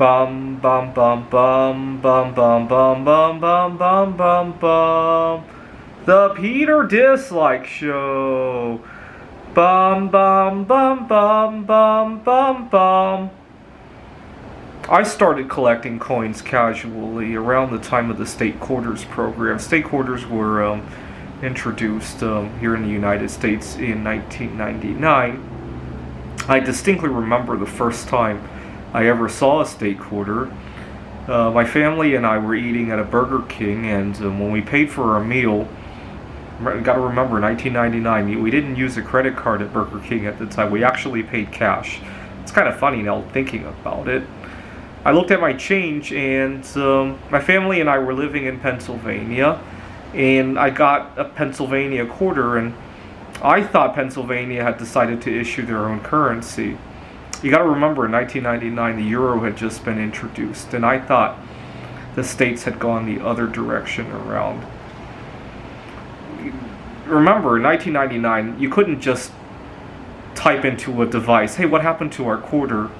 Bum bum bum bum bum bum bum bum bum bum bum bum. The Peter Dislike Show. Bum bum bum bum bum bum bum. I started collecting coins casually around the time of the state quarters program. State quarters were introduced here in the United States in 1999. I distinctly remember the first time I ever saw a state quarter. My family and I were eating at a Burger King, and when we paid for our meal, got to remember, 1999, we didn't use a credit card at Burger King at the time. We actually paid cash. It's kind of funny now thinking about it. I looked at my change, and my family and I were living in Pennsylvania, and I got a Pennsylvania quarter, and I thought Pennsylvania had decided to issue their own currency. You got to remember, in 1999, the euro had just been introduced, and I thought the states had gone the other direction around. Remember, in 1999, you couldn't just type into a device, hey, what happened to our quarter,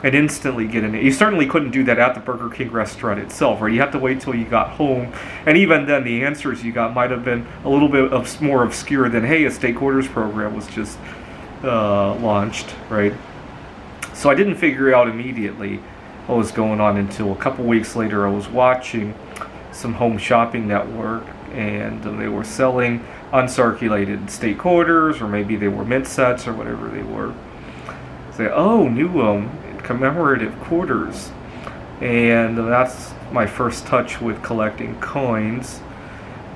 and instantly get in it. You certainly couldn't do that at the Burger King restaurant itself, right? You had to wait till you got home, and even then, the answers you got might have been a little bit more obscure than, hey, a state quarters program was just launched, right? So I didn't figure out immediately what was going on until a couple weeks later. I was watching some Home Shopping Network, and they were selling uncirculated state quarters, or maybe they were mint sets or whatever they were. Say, oh, new commemorative quarters, and that's my first touch with collecting coins.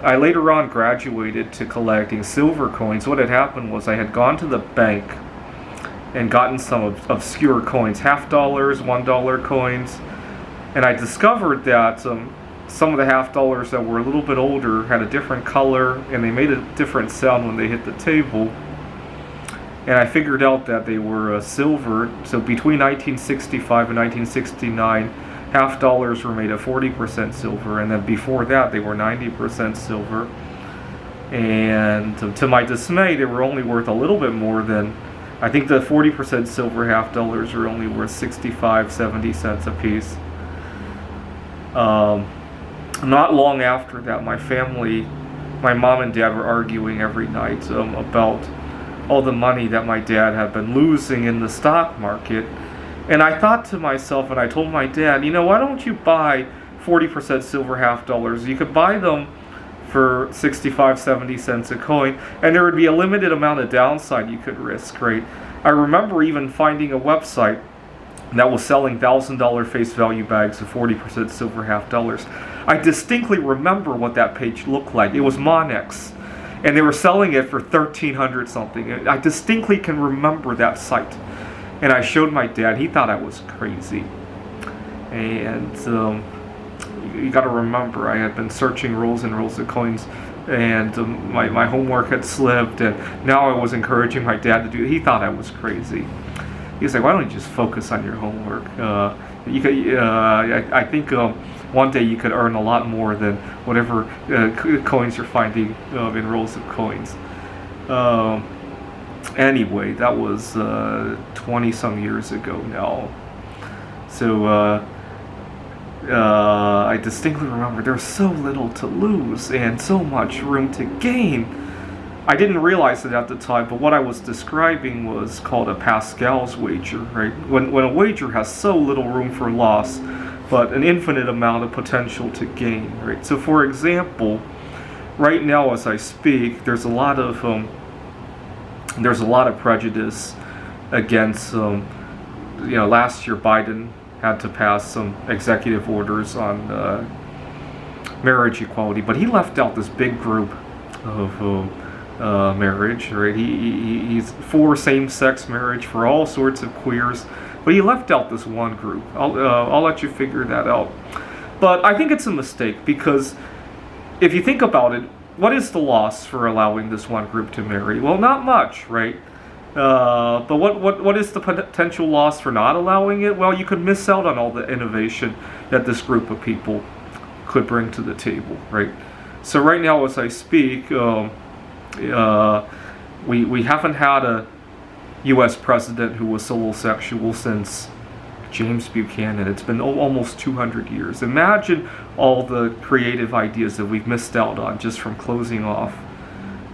I later on graduated to collecting silver coins. What had happened was I had gone to the bank and gotten some obscure coins, $50, $1 coins, and I discovered that some of the $50 that were a little bit older had a different color, and they made a different sound when they hit the table. And I figured out that they were silver. So between 1965 and 1969, $50 were made of 40% silver, and then before that they were 90% silver. And to my dismay, they were only worth a little bit more than, I think the 40% silver $50 are only worth 65, 70 cents a piece. Not long after that, my family, my mom and dad were arguing every night about all the money that my dad had been losing in the stock market. And I thought to myself, and I told my dad, why don't you buy 40% silver $50? You could buy them for 65, 70 cents a coin, and there would be a limited amount of downside you could risk, right? I remember even finding a website that was selling $1,000 face value bags of 40% silver $50. I distinctly remember what that page looked like. It was Monex, and they were selling it for $1,300 something. I distinctly can remember that site. And I showed my dad. He thought I was crazy. And you got to remember, I had been searching rolls and rolls of coins, and my homework had slipped, and now I was encouraging my dad to do it. He thought I was crazy. He was like, why don't you just focus on your homework? I think one day you could earn a lot more than whatever coins you're finding in rolls of coins. Anyway, that was 20-some years ago now. So I distinctly remember there was so little to lose and so much room to gain. I didn't realize it at the time, but what I was describing was called a Pascal's wager, right? When a wager has so little room for loss, but an infinite amount of potential to gain, right? So, for example, right now as I speak, there's a lot of prejudice against, last year Biden had to pass some executive orders on marriage equality, but he left out this big group of marriage, right? He's for same-sex marriage, for all sorts of queers, but he left out this one group. I'll let you figure that out. But I think it's a mistake, because if you think about it, what is the loss for allowing this one group to marry? Well, not much, right? But what is the potential loss for not allowing it? Well, you could miss out on all the innovation that this group of people could bring to the table, right? So right now, as I speak, we haven't had a U.S. president who was homosexual since James Buchanan. It's been almost 200 years. Imagine all the creative ideas that we've missed out on just from closing off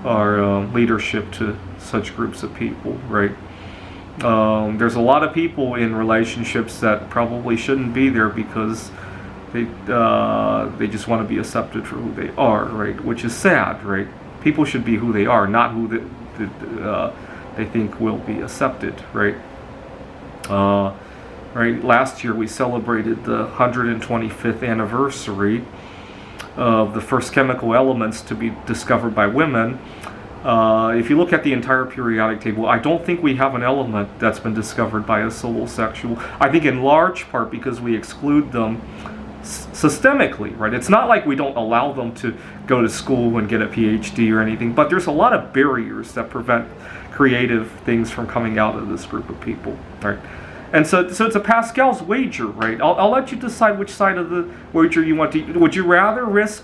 our leadership to such groups of people, right? There's a lot of people in relationships that probably shouldn't be there because they just want to be accepted for who they are, right? Which is sad, right? People should be who they are, not who they think will be accepted, right? Right. Last year we celebrated the 125th anniversary of the first chemical elements to be discovered by women. If you look at the entire periodic table, I don't think we have an element that's been discovered by a solo sexual. I think in large part because we exclude them systemically, right? It's not like we don't allow them to go to school and get a PhD or anything, but there's a lot of barriers that prevent creative things from coming out of this group of people, right? And so it's a Pascal's wager, right? I'll let you decide which side of the wager you want to. Would you rather risk,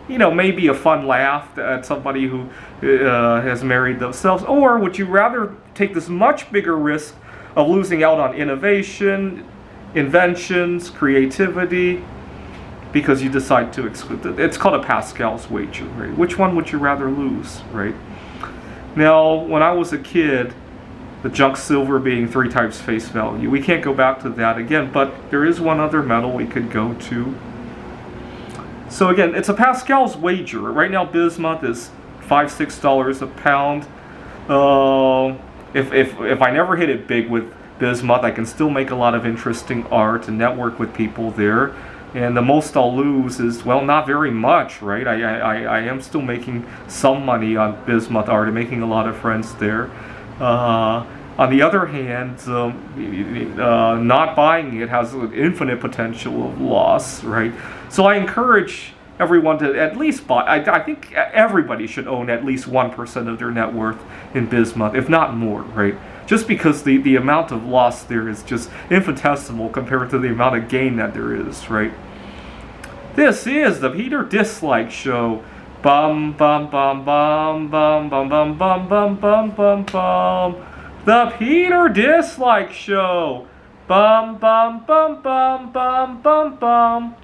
maybe a fun laugh at somebody who has married themselves, or would you rather take this much bigger risk of losing out on innovation, inventions, creativity, because you decide to exclude it? It's called a Pascal's wager, right? Which one would you rather lose, right? Now, when I was a kid, the junk silver being 3 times face value. We can't go back to that again, but there is one other metal we could go to. So again, it's a Pascal's wager. Right now, bismuth is $5-6 a pound. If I never hit it big with bismuth, I can still make a lot of interesting art and network with people there. And the most I'll lose is, well, not very much, right? I am still making some money on bismuth art and making a lot of friends there. On the other hand, not buying it has an infinite potential of loss, right? So I encourage everyone to at least buy. I think everybody should own at least 1% of their net worth in bismuth, if not more, right? Just because the amount of loss there is just infinitesimal compared to the amount of gain that there is, right? This is the Peter Dislike Show. Bum bum bum bum bum bum bum bum bum bum bum bum. The Peter Dislike Show. Bum bum bum bum bum bum bum.